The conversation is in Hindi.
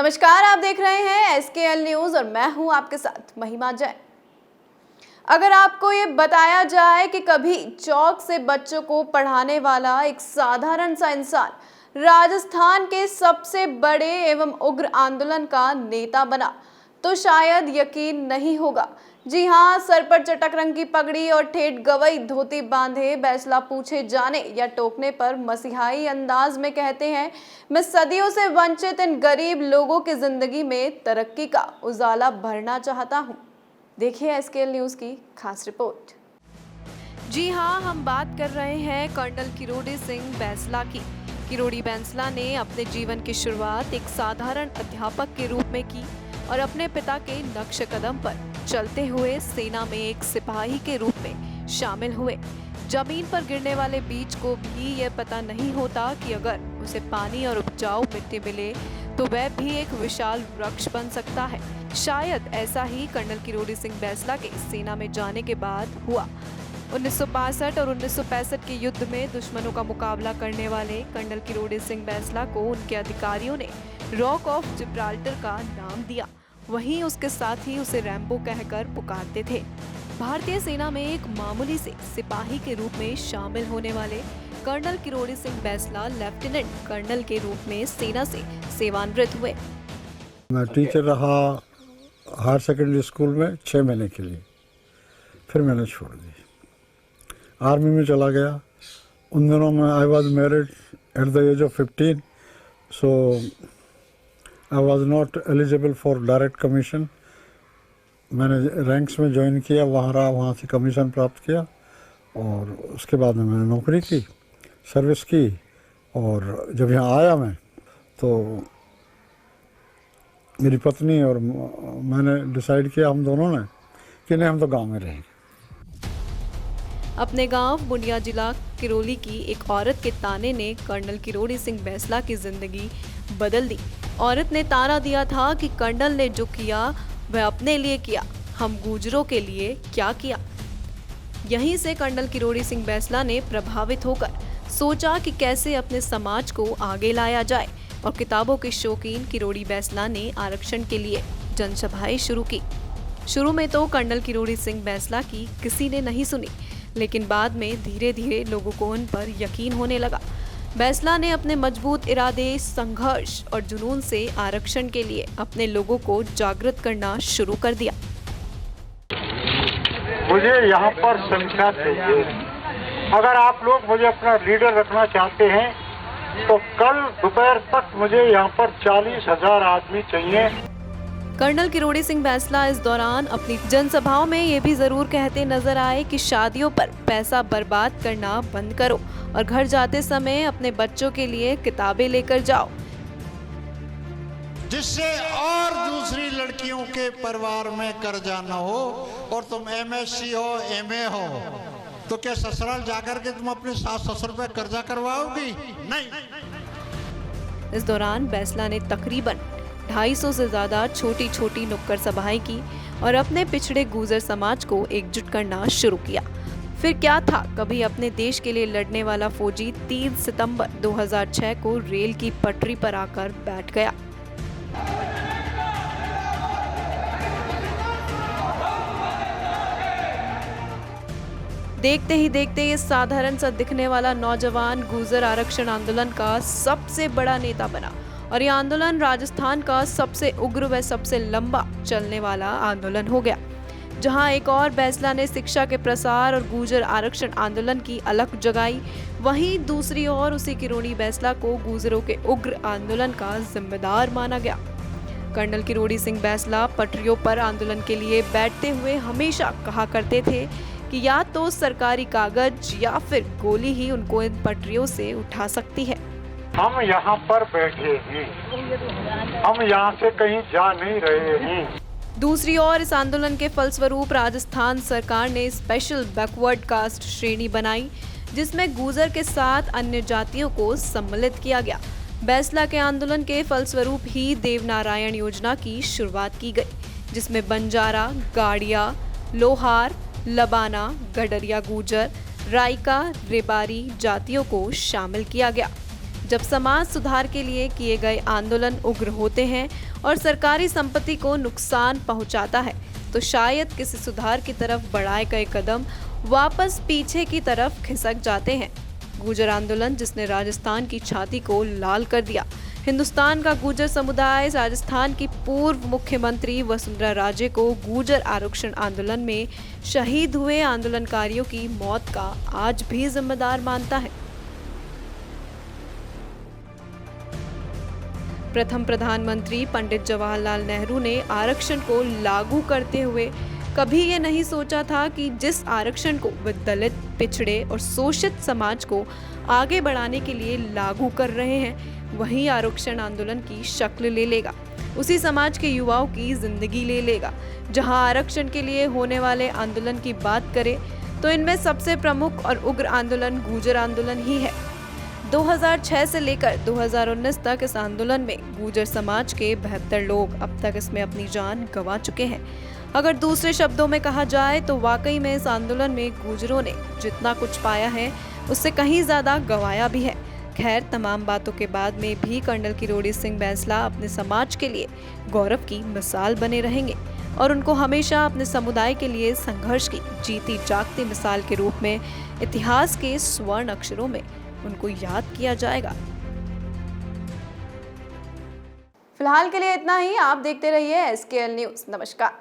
नमस्कार, आप देख रहे हैं SKL न्यूज और मैं हूं आपके साथ महिमा जैन। अगर आपको ये बताया जाए कि कभी चौक से बच्चों को पढ़ाने वाला एक साधारण सा इंसान राजस्थान के सबसे बड़े एवं उग्र आंदोलन का नेता बना, तो शायद यकीन नहीं होगा। जी हाँ, सर पर चटक रंग की पगड़ी और ठेठ गवई धोती बांधे बैसला पूछे जाने या टोकने पर मसीहाई अंदाज में कहते हैं, मैं सदियों से वंचित इन गरीब लोगों की जिंदगी में तरक्की का उजाला भरना चाहता हूँ। देखिए SKL न्यूज की खास रिपोर्ट। जी हाँ, हम बात कर रहे हैं कर्नल किरोड़ी सिंह बैसला की। किरोड़ी बैसला ने अपने जीवन की शुरुआत एक साधारण अध्यापक के रूप में की और अपने पिता के नक्श कदम पर चलते हुए सेना में एक सिपाही के रूप में शामिल हुए। जमीन पर गिरने वाले बीज को भी यह पता नहीं होता कि अगर उसे पानी और उपजाऊ मिट्टी मिले तो वह भी एक विशाल वृक्ष बन सकता है। शायद ऐसा ही कर्नल किरोड़ी सिंह बैसला के सेना में जाने के बाद हुआ। 1962 और 1965 के युद्ध में दुश्मनों का मुकाबला करने वाले कर्नल किरोड़ी सिंह बैसला को उनके अधिकारियों ने रॉक ऑफ जिब्राल्टर का नाम दिया। वहीं उसके साथ ही उसे रैम्बो कहकर पुकारते थे। भारतीय सेना में एक मामूली से सिपाही के रूप में शामिल होने वाले colonel Kirori Singh Bainsla lieutenant colonel के रूप में सेना से सेवानिवृत्त हुए। मैं टीचर रहा हायर सेकेंडरी स्कूल में 6 महीने के लिए, फिर मैंने छोड़ दी, आर्मी में चला गया। उन दिनों में I was married at the age of 15, so I was not eligible for direct commission. मैंने रैंक्स में ज्वाइन किया, वहाँ रहा, वहाँ से कमीशन प्राप्त किया और उसके बाद में मैंने नौकरी की, सर्विस की। और जब यहाँ आया मैं, तो मेरी पत्नी और मैंने डिसाइड किया, हम दोनों ने, कि नहीं, हम तो गांव में रहेंगे। अपने गांव बुंडिया जिला किरोली की एक औरत के ताने ने कर्नल किरोड़ी सिंह बैसला की जिंदगी बदल दी। औरत ने ताना दिया था कि कर्नल ने जो किया वह अपने लिए किया, हम गुजरों के लिए क्या किया। यहीं से कर्नल किरोड़ी सिंह बैसला ने प्रभावित होकर सोचा कि कैसे अपने समाज को आगे लाया जाए और किताबों के शौकीन किरोड़ी बैसला ने आरक्षण के लिए जनसभाएं शुरू की। शुरू में तो कर्नल किरोड़ी सिंह बैसला की किसी ने नहीं सुनी, लेकिन बाद में धीरे धीरे लोगों को उन पर यकीन होने लगा। बैसला ने अपने मजबूत इरादे, संघर्ष और जुनून से आरक्षण के लिए अपने लोगों को जागृत करना शुरू कर दिया। मुझे यहाँ पर संख्या चाहिए। अगर आप लोग मुझे अपना लीडर रखना चाहते हैं तो कल दोपहर तक मुझे यहाँ पर 40,000 आदमी चाहिए। कर्नल किरोड़ी सिंह बैसला इस दौरान अपनी जनसभाओं में ये भी जरूर कहते नजर आए कि शादियों पर पैसा बर्बाद करना बंद करो और घर जाते समय अपने बच्चों के लिए किताबें लेकर जाओ, जिससे और दूसरी लड़कियों के परिवार में कर्जा न हो। और तुम MSc हो, MA हो, तो क्या ससुराल जाकर के तुम अपने सास ससुर पे कर्जा करवाओगी? नहीं। इस दौरान बैसला ने तकरीबन 250 से ज्यादा छोटी छोटी नुक्कड़ सभाएं की और अपने पिछड़े गुर्जर समाज को एकजुट करना शुरू किया। फिर क्या था, कभी अपने देश के लिए लड़ने वाला फौजी 3 सितंबर 2006 को रेल की पटरी पर आकर बैठ गया। देखते ही देखते ये साधारण सा दिखने वाला नौजवान गुर्जर आरक्षण आंदोलन का सबसे बड़ा नेता बना और ये आंदोलन राजस्थान का सबसे उग्र व सबसे लंबा चलने वाला आंदोलन हो गया। जहां एक और बैसला ने शिक्षा के प्रसार और गुर्जर आरक्षण आंदोलन की अलख जगाई, वहीं दूसरी ओर उसी किरोड़ी बैसला को गुर्जरों के उग्र आंदोलन का जिम्मेदार माना गया। कर्नल किरोड़ी सिंह बैसला पटरियों पर आंदोलन के लिए बैठते हुए हमेशा कहा करते थे कि या तो सरकारी कागज या फिर गोली ही उनको इन पटरियों से उठा सकती है। हम यहाँ पर बैठे हैं, हम यहाँ से कहीं जा नहीं रहे हैं। दूसरी ओर इस आंदोलन के फलस्वरूप राजस्थान सरकार ने स्पेशल बैकवर्ड कास्ट श्रेणी बनाई, जिसमें गुर्जर के साथ अन्य जातियों को सम्मिलित किया गया। बैसला के आंदोलन के फलस्वरूप ही देवनारायण योजना की शुरुआत की गई, जिसमें बंजारा, गाड़िया, लोहार, लबाना, गडरिया गुर्जर, राइका, रेबारी जातियों को शामिल किया गया। जब समाज सुधार के लिए किए गए आंदोलन उग्र होते हैं और सरकारी संपत्ति को नुकसान पहुंचाता है, तो शायद किसी सुधार की तरफ बढ़ाए गए कदम वापस पीछे की तरफ खिसक जाते हैं। गुर्जर आंदोलन जिसने राजस्थान की छाती को लाल कर दिया। हिंदुस्तान का गुर्जर समुदाय राजस्थान की पूर्व मुख्यमंत्री वसुंधरा राजे को गुर्जर आरक्षण आंदोलन में शहीद हुए आंदोलनकारियों की मौत का आज भी जिम्मेदार मानता है। प्रथम प्रधानमंत्री पंडित जवाहरलाल नेहरू ने आरक्षण को लागू करते हुए कभी ये नहीं सोचा था कि जिस आरक्षण को वे दलित, पिछड़े और शोषित समाज को आगे बढ़ाने के लिए लागू कर रहे हैं, वही आरक्षण आंदोलन की शक्ल ले लेगा, उसी समाज के युवाओं की जिंदगी ले लेगा। जहां आरक्षण के लिए होने वाले आंदोलन की बात करें तो इनमें सबसे प्रमुख और उग्र आंदोलन गुर्जर आंदोलन ही है। 2006 से लेकर 2019 तक इस आंदोलन में गुर्जर समाज के 72 लोग अब तक इसमें अपनी जान गंवा चुके हैं। अगर दूसरे शब्दों में कहा जाए तो वाकई में इस आंदोलन में गुर्जरों ने जितना कुछ पाया है उससे कहीं ज्यादा गंवाया भी है। खैर, तमाम बातों के बाद में भी कर्नल किरोड़ी सिंह बैंसला अपने समाज के लिए गौरव की मिसाल बने रहेंगे और उनको हमेशा अपने समुदाय के लिए संघर्ष की जीती जागती मिसाल के रूप में इतिहास के स्वर्ण अक्षरों में उनको याद किया जाएगा। फिलहाल के लिए इतना ही। आप देखते रहिए SKL न्यूज़। नमस्कार।